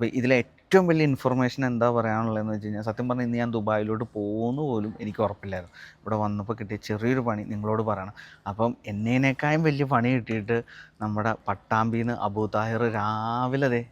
അപ്പോൾ ഇതിലെ ഏറ്റവും വലിയ ഇൻഫർമേഷൻ എന്താ പറയാനുള്ളതെന്ന് വെച്ച് കഴിഞ്ഞാൽ സത്യം പറഞ്ഞാൽ ഇന്ന് ഞാൻ ദുബായിലോട്ട് പോകുന്നു പോലും എനിക്ക് ഉറപ്പില്ലായിരുന്നു. ഇവിടെ വന്നപ്പോൾ കിട്ടിയ ചെറിയൊരു പണി നിങ്ങളോട് പറയണം. അപ്പം എന്നേനേക്കാളും വലിയ പണി കിട്ടിയിട്ട് നമ്മുടെ പട്ടാമ്പിയിൽ നിന്ന് അബൂ താഹിർ രാവിലെ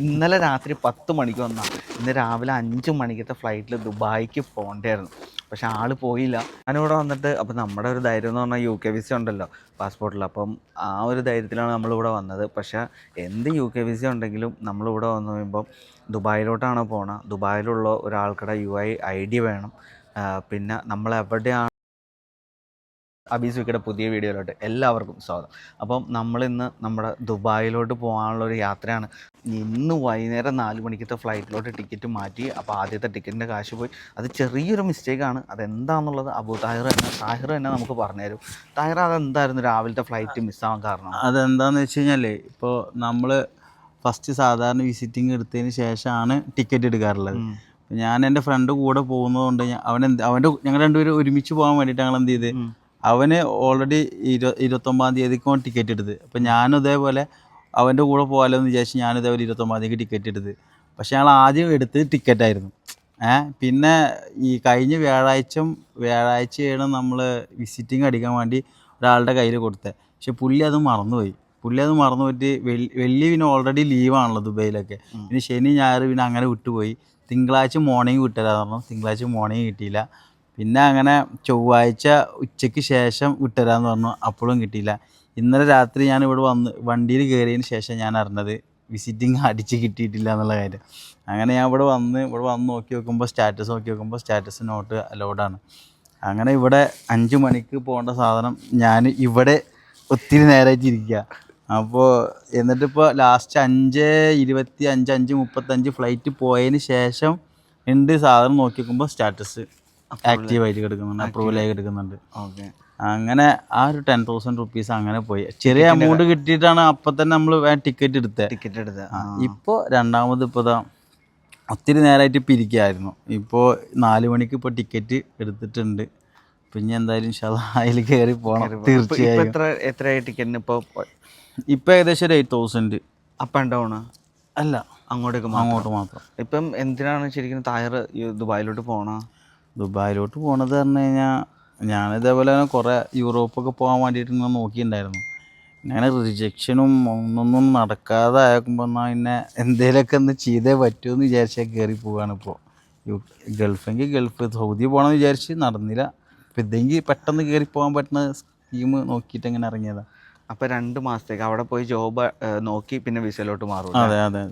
ഇന്നലെ രാത്രി 10 മണിക്ക് വന്നാൽ ഇന്ന് രാവിലെ 5 മണിക്കത്തെ ഫ്ലൈറ്റിൽ ദുബായിക്ക് പോകേണ്ടായിരുന്നു. പക്ഷെ ആൾ പോയില്ല. ഞാനിവിടെ വന്നിട്ട് അപ്പോൾ നമ്മുടെ ഒരു ധൈര്യം എന്ന് പറഞ്ഞാൽ UK വിസ ഉണ്ടല്ലോ പാസ്പോർട്ടിൽ. അപ്പം ആ ഒരു ധൈര്യത്തിലാണ് നമ്മളിവിടെ വന്നത്. പക്ഷേ എന്ത് UK വിസ ഉണ്ടെങ്കിലും നമ്മളിവിടെ വന്നു കഴിയുമ്പം ദുബായിലോട്ടാണ് പോകണം. ദുബായിലുള്ള ഒരാൾക്കുടെ UID വേണം. പിന്നെ നമ്മളെവിടെയാണ് അബീസ് വിക്കയുടെ പുതിയ വീഡിയോയിലോട്ട് എല്ലാവർക്കും സ്വാഗതം. അപ്പം നമ്മളിന്ന് നമ്മുടെ ദുബായിലോട്ട് പോകാനുള്ള ഒരു യാത്രയാണ്. ഇന്ന് വൈകുന്നേരം 4 മണിക്കത്തെ ഫ്ലൈറ്റിലോട്ട് ടിക്കറ്റ് മാറ്റി. അപ്പോൾ ആദ്യത്തെ ടിക്കറ്റിൻ്റെ കാശ് പോയി. അത് ചെറിയൊരു മിസ്റ്റേക്കാണ്. അതെന്താണെന്നുള്ളത് താഹിർ തന്നെ നമുക്ക് പറഞ്ഞുതരും. താഹിർ, അതെന്തായിരുന്നു രാവിലത്തെ ഫ്ലൈറ്റ് മിസ്സാവാൻ കാരണം? അതെന്താണെന്ന് വെച്ച് കഴിഞ്ഞാൽ ഇപ്പോൾ നമ്മൾ ഫസ്റ്റ് സാധാരണ വിസിറ്റിംഗ് എടുത്തതിന് ശേഷമാണ് ടിക്കറ്റ് എടുക്കാറുള്ളത്. ഞാൻ എൻ്റെ ഫ്രണ്ട് കൂടെ പോകുന്നതുകൊണ്ട് ഞങ്ങൾ രണ്ടുപേരും ഒരുമിച്ച് പോകാൻ വേണ്ടിയിട്ട് ഞങ്ങൾ എന്ത് ചെയ്ത്, അവന് ഓൾറെഡി 29-ാം തീയതിക്ക് ടിക്കറ്റ് എടുത്ത്. അപ്പം ഞാനും ഇതേപോലെ അവൻ്റെ കൂടെ പോകാമല്ലോ എന്ന് വിചാരിച്ച് ഞാനും ഇതേപോലെ 29-ാം തീയതിക്ക് ടിക്കറ്റ് എടുത്ത്. പക്ഷേ ഞങ്ങൾ ആദ്യം എടുത്ത് ടിക്കറ്റായിരുന്നു. പിന്നെ ഈ കഴിഞ്ഞ വ്യാഴാഴ്ചയാണ് നമ്മൾ വിസിറ്റിംഗ് അടിക്കാൻ വേണ്ടി ഒരാളുടെ കയ്യിൽ കൊടുത്തത്. പക്ഷെ പുള്ളി അത് മറന്നുപോയി. വെള്ളി പിന്നെ ഓൾറെഡി ലീവാണല്ലോ ദുബൈയിലൊക്കെ. പിന്നെ ശനി ഞായർ പിന്നെ അങ്ങനെ വിട്ടുപോയി. തിങ്കളാഴ്ച മോർണിംഗ് വിട്ടുതരാമെന്ന് പറഞ്ഞു. തിങ്കളാഴ്ച മോർണിംഗ് കിട്ടിയില്ല. പിന്നെ അങ്ങനെ ചൊവ്വാഴ്ച ഉച്ചയ്ക്ക് ശേഷം വിട്ടുതരാമെന്ന് പറഞ്ഞു. അപ്പോഴും കിട്ടിയില്ല. ഇന്നലെ രാത്രി ഞാൻ ഇവിടെ വണ്ടിയിൽ കയറിയതിന് ശേഷം ഞാൻ അറിഞ്ഞത് വിസിറ്റിംഗ് അടിച്ച് കിട്ടിയിട്ടില്ല എന്നുള്ള കാര്യം. അങ്ങനെ ഞാൻ ഇവിടെ വന്ന് നോക്കി നോക്കുമ്പോൾ സ്റ്റാറ്റസ് നോട്ട് അലൗഡാണ്. അങ്ങനെ ഇവിടെ 5 മണിക്ക് പോകേണ്ട സാധനം ഞാൻ ഇവിടെ ഒത്തിരി നേരമായിട്ടിരിക്കുക. അപ്പോൾ എന്നിട്ടിപ്പോൾ ലാസ്റ്റ് 5:25 5:35 ഫ്ലൈറ്റ് പോയതിന് ശേഷം സാധനം നോക്കി നോക്കുമ്പോൾ സ്റ്റാറ്റസ് ആക്റ്റീവായിട്ട് കിടക്കുന്നുണ്ട്, അപ്രൂവലായി കിടക്കുന്നുണ്ട്. ഓക്കെ. അങ്ങനെ ആ ഒരു 10,000 റുപ്പീസ് അങ്ങനെ പോയി. ചെറിയ എമൗണ്ട് കിട്ടിയിട്ടാണ് അപ്പം തന്നെ നമ്മൾ ടിക്കറ്റ് എടുത്തത്. ഇപ്പോൾ രണ്ടാമത് ഒത്തിരി നേരമായിട്ട് ഇപ്പോൾ ഇരിക്കുകയായിരുന്നു. ഇപ്പോൾ 4 മണിക്ക് ഇപ്പോൾ ടിക്കറ്റ് എടുത്തിട്ടുണ്ട്. പിന്നെ എന്തായാലും അതിൽ കയറി പോകണം തീർച്ചയായും. എത്രയായി ടിക്കറ്റിന് ഇപ്പോൾ ഏകദേശം ഒരു 8,000. അപ്പ് ആൻഡ് ഡൗൺ അല്ല, അങ്ങോട്ട് മാത്രം. ഇപ്പം എന്തിനാണ് ശരിക്കും താഹിർ ദുബായിലോട്ട് പോകണം? ദുബായിലോട്ട് പോകണത് പറഞ്ഞു കഴിഞ്ഞാൽ ഞാനിതേപോലെ തന്നെ കുറേ യൂറോപ്പൊക്കെ പോകാൻ വേണ്ടിയിട്ട് ഇങ്ങനെ നോക്കിയിട്ടുണ്ടായിരുന്നു. അങ്ങനെ റിജക്ഷനും ഒന്നൊന്നും നടക്കാതെ ആക്കുമ്പോൾ എന്നാൽ പിന്നെ എന്തെങ്കിലുമൊക്കെ ഒന്ന് ചെയ്തേ പറ്റുമെന്ന് വിചാരിച്ചാൽ കയറി പോവുകയാണ്. ഇപ്പോൾ ഗൾഫെങ്കിൽ ഗൾഫ്, സൗദി പോകണമെന്ന് വിചാരിച്ച് നടന്നില്ല. അപ്പോൾ ഇതെങ്കിൽ പെട്ടെന്ന് കയറി പോകാൻ പറ്റുന്ന സ്കീം നോക്കിയിട്ട് ഇങ്ങനെ ഇറങ്ങിയതാണ്. അപ്പോൾ 2 മാസത്തേക്ക് അവിടെ പോയി ജോബ് നോക്കി പിന്നെ വിസയിലോട്ട് മാറും. അതെ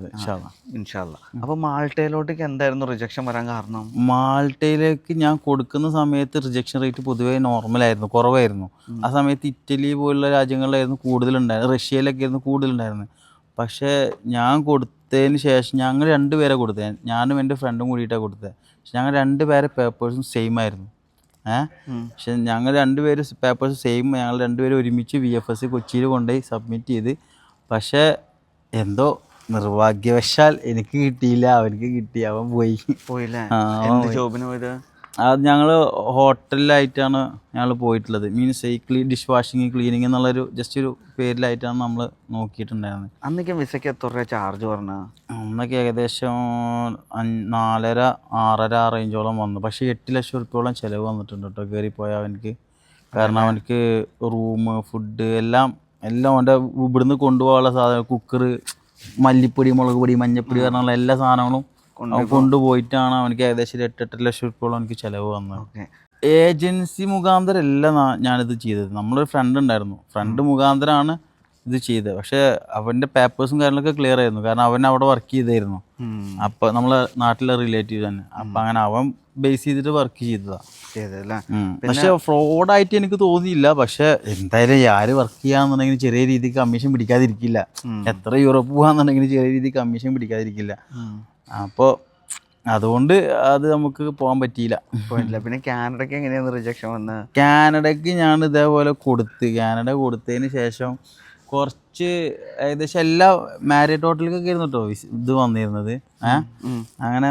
ഇൻഷാല്ലാ. അപ്പോൾ മാൾട്ടയിലോട്ടേക്ക് എന്തായിരുന്നു റിജക്ഷൻ വരാൻ കാരണം? മാൾട്ടയിലേക്ക് ഞാൻ കൊടുക്കുന്ന സമയത്ത് റിജക്ഷൻ റേറ്റ് പൊതുവേ നോർമലായിരുന്നു, കുറവായിരുന്നു. ആ സമയത്ത് ഇറ്റലി പോലുള്ള രാജ്യങ്ങളിലായിരുന്നു കൂടുതലുണ്ടായിരുന്നത്, റഷ്യയിലൊക്കെ ആയിരുന്നു കൂടുതലുണ്ടായിരുന്നത്. പക്ഷേ ഞാൻ കൊടുത്തതിന് ശേഷം ഞങ്ങൾ 2 പേരെ കൊടുത്തത്, ഞാനും എൻ്റെ ഫ്രണ്ടും കൂടിയിട്ടാണ് കൊടുത്തത്. പക്ഷെ ഞങ്ങൾ 2 പേരെ പേപ്പേഴ്സും സെയിം ആയിരുന്നു. പക്ഷെ ഞങ്ങൾ 2 പേര് പേപ്പേഴ്സ് സെയിം. ഞങ്ങൾ 2 പേരും ഒരുമിച്ച് VFS കൊച്ചിയിൽ കൊണ്ടുപോയി സബ്മിറ്റ് ചെയ്ത്. പക്ഷേ എന്തോ നിർഭാഗ്യവശാൽ എനിക്ക് കിട്ടിയില്ല, അവർക്ക് കിട്ടി. അവൻ പോയില്ലേ? ജോബിന് പോയത്? അത് ഞങ്ങൾ ഹോട്ടലിലായിട്ടാണ് ഞങ്ങൾ പോയിട്ടുള്ളത്. മീൻസ് ഈ ഡിഷ് വാഷിങ്, ക്ലീനിങ് എന്നുള്ളൊരു ജസ്റ്റ് ഒരു പേരിലായിട്ടാണ് നമ്മൾ നോക്കിയിട്ടുണ്ടായിരുന്നത്. അന്നൊക്കെ വിസയ്ക്ക് എത്ര രൂപ ചാർജ് പറഞ്ഞാൽ? അന്നൊക്കെ ഏകദേശം 4.5-6.5 റേഞ്ചോളം വന്നു. പക്ഷേ 8 ലക്ഷം റുപ്യോളം ചിലവ് വന്നിട്ടുണ്ട് കേട്ടോ കയറിപ്പോയാൽ അവനക്ക്. കാരണം അവനക്ക് റൂം, ഫുഡ് എല്ലാം അവൻ്റെ ഇവിടുന്ന് കൊണ്ടുപോകാനുള്ള സാധനം, കുക്കറ്, മല്ലിപ്പൊടി, മുളക് പൊടി, മഞ്ഞപ്പൊടി പറഞ്ഞുള്ള എല്ലാ സാധനങ്ങളും കൊണ്ടുപോയിട്ടാണ് അവനക്ക് ഏകദേശം 8 ലക്ഷം റുപ്യോളം എനിക്ക് ചിലവ് വന്നത്. ഏജൻസി മുഖാന്തരമല്ല ഞാനിത് ചെയ്തത്. നമ്മളൊരു ഫ്രണ്ട് ഉണ്ടായിരുന്നു, ഫ്രണ്ട് മുഖാന്തരമാണ് ഇത് ചെയ്തത്. പക്ഷേ അവൻ്റെ പേപ്പേഴ്സും കാര്യങ്ങളൊക്കെ ക്ലിയർ ആയിരുന്നു. കാരണം അവൻ അവിടെ വർക്ക് ചെയ്തായിരുന്നു. അപ്പോൾ നമ്മളെ നാട്ടിലെ റിലേറ്റീവ് തന്നെ. അപ്പം അങ്ങനെ അവൻ ബേസ് ചെയ്തിട്ട് വർക്ക് ചെയ്തതാണ്. പക്ഷെ ഫ്രോഡായിട്ട് എനിക്ക് തോന്നിയില്ല. പക്ഷെ എന്തായാലും ആര് വർക്ക് ചെയ്യാന്നുണ്ടെങ്കിൽ ചെറിയ രീതിക്ക് കമ്മീഷൻ പിടിക്കാതിരിക്കില്ല. എത്ര യൂറോപ്പ് പോകാന്നുണ്ടെങ്കിൽ ചെറിയ രീതിക്ക് കമ്മീഷൻ പിടിക്കാതിരിക്കില്ല. അപ്പോൾ അതുകൊണ്ട് അത് നമുക്ക് പോകാൻ പറ്റിയില്ല. പിന്നെ കാനഡയ്ക്ക് എങ്ങനെയാണ് റിജക്ഷൻ വന്നത്? കാനഡയ്ക്ക് ഞാൻ ഇതേപോലെ കാനഡ കൊടുത്തതിന് ശേഷം കുറച്ച് ഏകദേശം എല്ലാ മാരിയറ്റ് ഹോട്ടലിലേക്കൊക്കെ ആയിരുന്നു കേട്ടോ ഇത് വന്നിരുന്നത്. അങ്ങനെ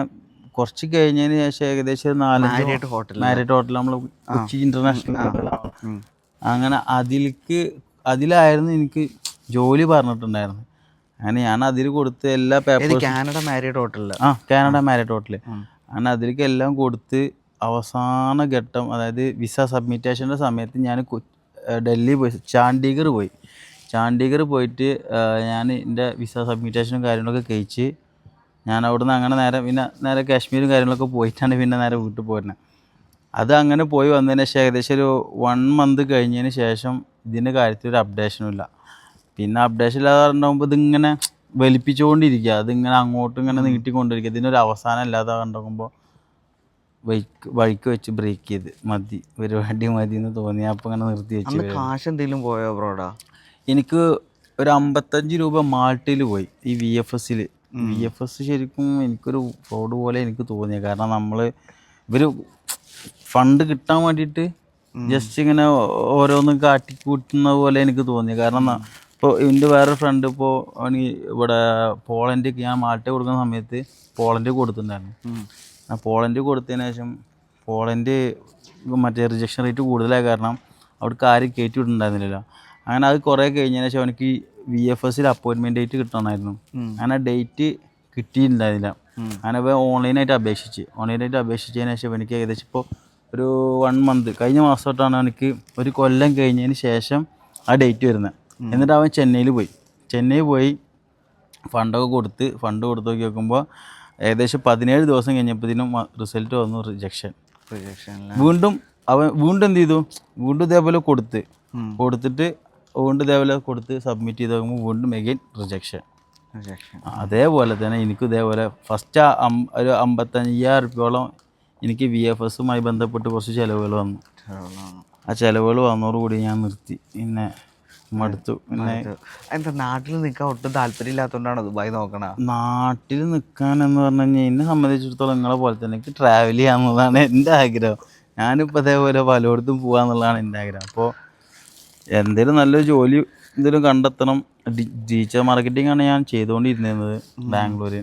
കുറച്ച് കഴിഞ്ഞതിന് ശേഷം ഏകദേശം 4 മാരിയറ്റ് ഹോട്ടൽ, നമ്മൾ കൊച്ചി ഇന്റർനാഷണൽ ഹോട്ടലാണ്. അങ്ങനെ അതിലായിരുന്നു എനിക്ക് ജോലി പറഞ്ഞിട്ടുണ്ടായിരുന്നു. അങ്ങനെ ഞാൻ അതിൽ കൊടുത്ത് എല്ലാ ഇത് പേപ്പേഴ്സും കാനഡ മാരിയഡ് ഹോട്ടലിൽ. കാനഡ മാരിയറ്റ് ഹോട്ടൽ അങ്ങനെ അതിലേക്ക് എല്ലാം കൊടുത്ത് അവസാന ഘട്ടം, അതായത് വിസ സബ്മിറ്റേഷൻ്റെ സമയത്ത് ഞാൻ ഡൽഹി പോയി, ചാണ്ഡീഗർ പോയിട്ട് ഞാൻ എൻ്റെ വിസ സബ്മിറ്റേഷനും കാര്യങ്ങളൊക്കെ കഴിച്ച് ഞാൻ അവിടുന്ന് അങ്ങനെ നേരെ കാശ്മീരും കാര്യങ്ങളൊക്കെ പോയിട്ടാണ് പിന്നെ നേരെ വീട്ടിൽ പോരുന്നത്. അത് അങ്ങനെ പോയി വന്നതിന് ശേഷം ഏകദേശം ഒരു 1 month കഴിഞ്ഞതിന് ശേഷം ഇതിൻ്റെ കാര്യത്തിൽ ഒരു അപ്ഡേഷനും ഇല്ല. പിന്നെ അപ്ഡേഷൻ ഇല്ലാതെ ഉണ്ടാകുമ്പോൾ ഇതിങ്ങനെ വലിപ്പിച്ചുകൊണ്ടിരിക്കുക, അതിങ്ങനെ അങ്ങോട്ടും ഇങ്ങനെ നീട്ടിക്കൊണ്ടിരിക്കുക, ഇതിനൊരു അവസാനം ഇല്ലാതെ കണ്ടുമ്പോൾ വഴിക്ക് വെച്ച് ബ്രേക്ക് ചെയ്ത് മതി, പരിപാടി മതി എന്ന് തോന്നി. അപ്പോൾ അങ്ങനെ നിർത്തി വെച്ച്. കാശ് എന്തെങ്കിലും പോയോ ബ്രോഡാ? എനിക്ക് ഒരു 55 രൂപ മാൾട്ടയിൽ പോയി, ഈ VFS ശരിക്കും എനിക്കൊരു ഫ്രോഡ് പോലെ എനിക്ക് തോന്നിയത്. കാരണം ഇവർ ഫണ്ട് കിട്ടാൻ വേണ്ടിയിട്ട് ജസ്റ്റ് ഇങ്ങനെ ഓരോന്നും കാട്ടിക്കൂട്ടുന്ന പോലെ എനിക്ക് തോന്നി. കാരണം ഇപ്പോൾ എൻ്റെ വേറെ ഫ്രണ്ട് ഇപ്പോൾ അവന് ഇവിടെ പോളണ്ടിൽ, ഞാൻ മാൾട്ട കൊടുക്കുന്ന സമയത്ത് പോളണ്ടിൽ കൊടുത്തിട്ടുണ്ടായിരുന്നു. പോളണ്ടിൽ കൊടുത്തതിന് ശേഷം പോളണ്ട് മറ്റേ റിജക്ഷൻ റേറ്റ് കൂടുതലായ കാരണം അവിടേക്ക് ആരും കയറ്റി വിട്ടുണ്ടായിരുന്നില്ലല്ലോ. അങ്ങനെ അത് കുറേ കഴിഞ്ഞതിന് ശേഷം എനിക്ക് VFSൽ അപ്പോയിൻമെൻറ്റ് ഡേറ്റ് കിട്ടണമായിരുന്നു. അങ്ങനെ ഡേറ്റ് കിട്ടിയിട്ടുണ്ടായിരുന്നില്ല. അങ്ങനെ ഇപ്പോൾ ഓൺലൈനായിട്ട് അപേക്ഷിച്ചതിന് ശേഷം എനിക്ക് ഏകദേശം ഇപ്പോൾ ഒരു 1 month കഴിഞ്ഞ മാസം തൊട്ടാണ് എനിക്ക് ഒരു കൊല്ലം കഴിഞ്ഞതിന് ശേഷം ആ ഡേറ്റ് വരുന്നത്. എന്നിട്ട് അവൻ ചെന്നൈയിൽ പോയി ഫണ്ട് കൊടുത്ത് നോക്കുമ്പോൾ ഏകദേശം 17 ദിവസം കഴിഞ്ഞപ്പോഴത്തേനും റിസൾട്ട് വന്നു, റിജക്ഷൻ. വീണ്ടും എന്ത് ചെയ്തു, വീണ്ടും ഇതേപോലെ കൊടുത്തിട്ട് ഇതേപോലെ സബ്മിറ്റ് ചെയ്ത് നോക്കുമ്പോൾ വീണ്ടും എഗെയിൻ റിജക്ഷൻ. അതേപോലെ തന്നെ എനിക്കും ഇതേപോലെ ഫസ്റ്റ് ഒരു 55,000 രൂപയോളം എനിക്ക് VFSുമായി ബന്ധപ്പെട്ട് കുറച്ച് ചിലവുകൾ വന്നു. ആ ചിലവുകൾ വന്നതോടുകൂടി ഞാൻ നിർത്തി, പിന്നെ മടുത്തു. പിന്നെ എന്താ നാട്ടിൽ നിൽക്കാൻ ഒട്ടും താല്പര്യമില്ലാത്തതുകൊണ്ടാണ് ദുബായ് നോക്കണ? നാട്ടിൽ നിൽക്കാൻ എന്ന് പറഞ്ഞു കഴിഞ്ഞാൽ എന്നെ സംബന്ധിച്ചിടത്തോളം നിങ്ങളെ പോലെ തന്നെ എനിക്ക് ട്രാവൽ ചെയ്യാന്നുള്ളതാണ് എൻ്റെ ആഗ്രഹം. ഞാനിപ്പോൾ അതേപോലെ പലയിടത്തും പോകാന്നുള്ളതാണ് എൻ്റെ ആഗ്രഹം. അപ്പോൾ എന്തെങ്കിലും നല്ലൊരു ജോലി എന്തെങ്കിലും കണ്ടെത്തണം. ഡിജിറ്റൽ മാർക്കറ്റിംഗ് ആണ് ഞാൻ ചെയ്തുകൊണ്ടിരുന്നത് ബാംഗ്ലൂർ.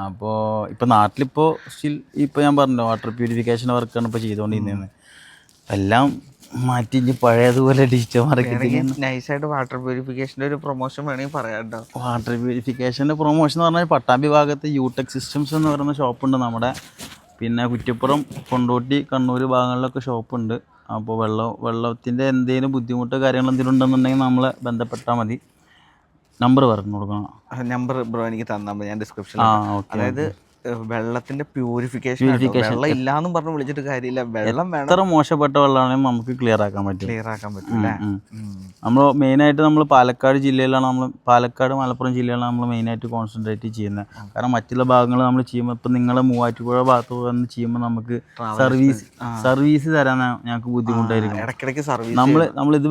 അപ്പോൾ ഇപ്പോൾ നാട്ടിലിപ്പോൾ ഇപ്പോൾ ഞാൻ പറഞ്ഞല്ലോ വാട്ടർ പ്യൂരിഫിക്കേഷൻ വർക്കാണ് ഇപ്പോൾ ചെയ്തുകൊണ്ടിരുന്നത്. എല്ലാം മാറ്റി ഇനി പഴയതുപോലെ ഡിജിറ്റൽ മാർക്കറ്റിംഗ്. നൈസായിട്ട് വാട്ടർ പ്യൂരിഫിക്കേഷൻ്റെ ഒരു പ്രൊമോഷൻ വേണമെങ്കിൽ പറയാട്ടോ. വാട്ടർ പ്യൂരിഫിക്കേഷൻ്റെ പ്രൊമോഷൻ എന്ന് പറഞ്ഞാൽ പട്ടാമ്പി ഭാഗത്ത് യൂടെക് സിസ്റ്റംസ് എന്ന് പറയുന്ന ഷോപ്പുണ്ട് നമ്മുടെ. പിന്നെ കുറ്റിപ്പുറം, കൊണ്ടോട്ടി, കണ്ണൂർ ഭാഗങ്ങളിലൊക്കെ ഷോപ്പുണ്ട്. അപ്പോൾ വെള്ളത്തിൻ്റെ എന്തെങ്കിലും ബുദ്ധിമുട്ടോ കാര്യങ്ങൾ എന്തെങ്കിലും ഉണ്ടെന്നുണ്ടെങ്കിൽ നമ്മളെ ബന്ധപ്പെട്ടാൽ മതി. നമ്പർ പറഞ്ഞു കൊടുക്കണം. നമ്പർ ബ്രോ എനിക്ക് തന്നാൽ മതി, ഞാൻ ഡിസ്ക്രിപ്ഷനിൽ. അതായത് വെള്ളത്തിന്റെ പ്യൂരിഫിക്കേഷൻ. വെള്ളം ഇല്ലാന്നും പറഞ്ഞ് വിളിച്ചിട്ട് കാര്യമില്ല, വെള്ളം വേണം. എത്ര മോശപ്പെട്ട വെള്ളമാണെങ്കിൽ നമുക്ക് ക്ലിയർ ആക്കാൻ പറ്റും. നമ്മൾ മെയിനായിട്ട് നമ്മൾ പാലക്കാട് മലപ്പുറം ജില്ലയിലാണ് നമ്മൾ മെയിനായിട്ട് കോൺസെൻട്രേറ്റ് ചെയ്യുന്നത്. കാരണം മറ്റുള്ള ഭാഗങ്ങൾ നമ്മൾ ചെയ്യുമ്പോൾ ഇപ്പം നിങ്ങൾ മൂവാറ്റുപുഴ ഭാഗത്ത് വന്ന് ചെയ്യുമ്പോൾ നമുക്ക് സർവീസ് തരാൻ ഞങ്ങൾക്ക് ബുദ്ധിമുട്ടായിരിക്കും. ഇടയ്ക്കിടയ്ക്ക് സർവീസ് നമ്മളിത്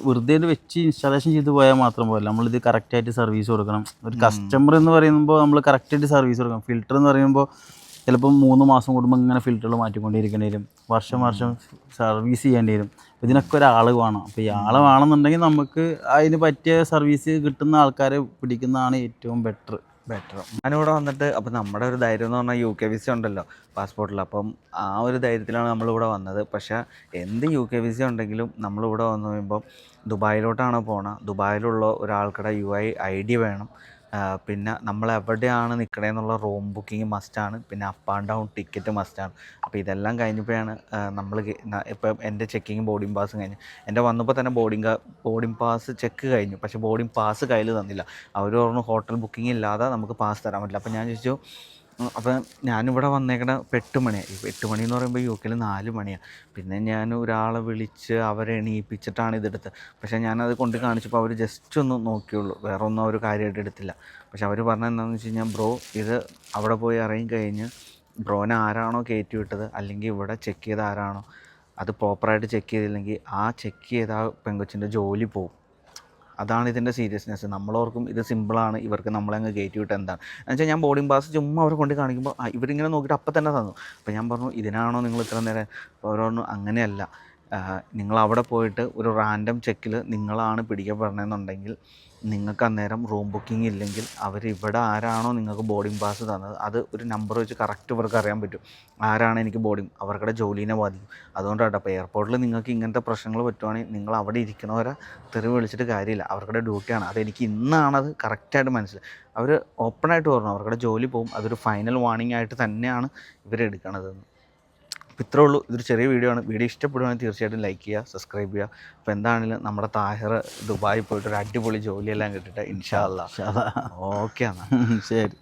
വെറുതെ ഇൻസ്റ്റാളേഷൻ ചെയ്ത് പോയാൽ മാത്രം പോരല്ല, നമ്മളിത് കറക്റ്റായിട്ട് സർവീസ് കൊടുക്കണം. ഒരു കസ്റ്റമർ എന്ന് പറയുമ്പോൾ നമ്മൾ കറക്റ്റായിട്ട് സർവീസ് കൊടുക്കണം. ഫിൽറ്റർ എന്ന് പറയുമ്പോൾ ചിലപ്പോൾ 3 മാസം കൂടുമ്പോൾ ഇങ്ങനെ ഫിൽറ്ററുകൾ മാറ്റിക്കൊണ്ടിരിക്കേണ്ടി വരും, വർഷം സർവീസ് ചെയ്യേണ്ടി വരും. ഇതിനൊക്കെ ഒരാൾ വേണം. അപ്പോൾ ഈ ആൾ വേണമെന്നുണ്ടെങ്കിൽ നമുക്ക് അതിന് പറ്റിയ സർവീസ് കിട്ടുന്ന ആൾക്കാരെ പിടിക്കുന്നതാണ് ഏറ്റവും ബെറ്റർ. ഞാനിവിടെ വന്നിട്ട് അപ്പോൾ നമ്മുടെ ഒരു ധൈര്യം എന്ന് പറഞ്ഞാൽ UK വിസ ഉണ്ടല്ലോ പാസ്പോർട്ടിൽ. അപ്പം ആ ഒരു ധൈര്യത്തിലാണ് നമ്മളിവിടെ വന്നത്. പക്ഷേ എന്ത് UK വിസ ഉണ്ടെങ്കിലും നമ്മളിവിടെ വന്നു കഴിയുമ്പോൾ ദുബായിലോട്ടാണ് പോകണം. ദുബായിലുള്ള ഒരാൾക്കുടെ UID വേണം. പിന്നെ നമ്മൾ എവിടെയാണ് നിൽക്കണേന്നുള്ള റൂം ബുക്കിംഗ് മസ്റ്റാണ്. പിന്നെ അപ്പ് ആൻഡ് ഡൗൺ ടിക്കറ്റ് മസ്റ്റാണ്. അപ്പോൾ ഇതെല്ലാം കഴിഞ്ഞപ്പോഴാണ് നമ്മൾ ഇപ്പം എൻ്റെ ചെക്കിങ് ബോർഡിംഗ് പാസും കഴിഞ്ഞു. എൻ്റെ വന്നപ്പോൾ തന്നെ ബോർഡിംഗ് പാസ് ചെക്ക് കഴിഞ്ഞു. പക്ഷേ ബോർഡിംഗ് പാസ് കയ്യിൽ തന്നില്ല. അവർ പറഞ്ഞു ഹോട്ടൽ ബുക്കിംഗ് ഇല്ലാതെ നമുക്ക് പാസ് തരാൻ പറ്റില്ല. അപ്പോൾ ഞാൻ ചോദിച്ചു, അപ്പം ഞാനിവിടെ വന്നേക്കണ 8 മണിയായി. 8 മണി എന്ന് പറയുമ്പോൾ UK 4 മണിയാണ്. പിന്നെ ഞാൻ ഒരാളെ വിളിച്ച് അവരെ എണീപ്പിച്ചിട്ടാണ് ഇതെടുത്തത്. പക്ഷേ ഞാനത് കൊണ്ട് കാണിച്ചപ്പോൾ അവർ ജസ്റ്റ് ഒന്ന് നോക്കിയുള്ളൂ, വേറെ ഒന്നും അവർ കാര്യമായിട്ട് എടുത്തില്ല. പക്ഷെ അവർ പറഞ്ഞത് എന്താണെന്ന് വെച്ച് കഴിഞ്ഞാൽ, ബ്രോ ഇത് അവിടെ പോയി ഇറങ്ങി കഴിഞ്ഞ് ബ്രോനെ ആരാണോ കയറ്റി വിട്ടത് അല്ലെങ്കിൽ ഇവിടെ ചെക്ക് ചെയ്ത ആരാണോ അത് പ്രോപ്പറായിട്ട് ചെക്ക് ചെയ്തില്ലെങ്കിൽ ആ ചെക്ക് ചെയ്ത ആ പെങ്കൊച്ചിൻ്റെ ജോലി പോകും. അതാണ് ഇതിൻ്റെ സീരിയസ്നെസ്. നമ്മളോർക്കും ഇത് സിമ്പിളാണ്, ഇവർക്ക് നമ്മളെ അങ്ങ് കയറ്റി വിട്ട് എന്താണ് എന്നുവെച്ചാൽ ഞാൻ ബോർഡിംഗ് പാസ് ചുമ്മാ അവരെ കൊണ്ട് കാണിക്കുമ്പോൾ ഇവരിങ്ങനെ നോക്കിയിട്ട് അപ്പം തന്നെ തന്നു. അപ്പോൾ ഞാൻ പറഞ്ഞു ഇതിനാണോ നിങ്ങൾ ഇത്ര നേരം? അപ്പോൾ അവർ പറഞ്ഞു അങ്ങനെയല്ല, നിങ്ങൾ അവിടെ പോയിട്ട് ഒരു റാൻഡം ചെക്കിൽ നിങ്ങളാണ് പിടിക്കപ്പെടണമെന്നുണ്ടെങ്കിൽ നിങ്ങൾക്ക് അന്നേരം റൂം ബുക്കിംഗ് ഇല്ലെങ്കിൽ അവർ ഇവിടെ ആരാണോ നിങ്ങൾക്ക് ബോർഡിംഗ് പാസ് തന്നത് അത് ഒരു നമ്പർ വെച്ച് കറക്റ്റ് ഇവർക്ക് അറിയാൻ പറ്റും ആരാണ് എനിക്ക് ബോർഡിംഗ് അവരുടെ ജോലീനെ ബാധിക്കും. അതുകൊണ്ടാണ് അപ്പോൾ എയർപോർട്ടിൽ നിങ്ങൾക്ക് ഇങ്ങനത്തെ പ്രശ്നങ്ങൾ പറ്റുവാണെങ്കിൽ നിങ്ങൾ അവിടെ ഇരിക്കണവരെ തെറി വിളിച്ചിട്ട് കാര്യമില്ല. അവരുടെ ഡ്യൂട്ടിയാണ്. അതെനിക്ക് ഇന്നാണത് കറക്റ്റായിട്ട് മനസ്സിലായി. അവർ ഓപ്പണായിട്ട് പറഞ്ഞു അവരുടെ ജോലി പോകും. അതൊരു ഫൈനൽ വാർണിംഗ് ആയിട്ട് തന്നെയാണ് ഇവരെടുക്കണതെന്ന്. അപ്പോൾ ഇത്രേ ഉള്ളൂ. ഇതൊരു ചെറിയ വീഡിയോ ആണ്. വീഡിയോ ഇഷ്ടപ്പെടുവാണെങ്കിൽ തീർച്ചയായിട്ടും ലൈക്ക് ചെയ്യുക, സബ്സ്ക്രൈബ് ചെയ്യുക. അപ്പോൾ എന്താണെങ്കിലും നമ്മുടെ താഹിർ ദുബായിൽ പോയിട്ട് ഒരു അടിപൊളി ജോലിയെല്ലാം കിട്ടിയിട്ട് ഇൻഷാ അല്ലാ. ഓക്കെ എന്നാൽ ശരി.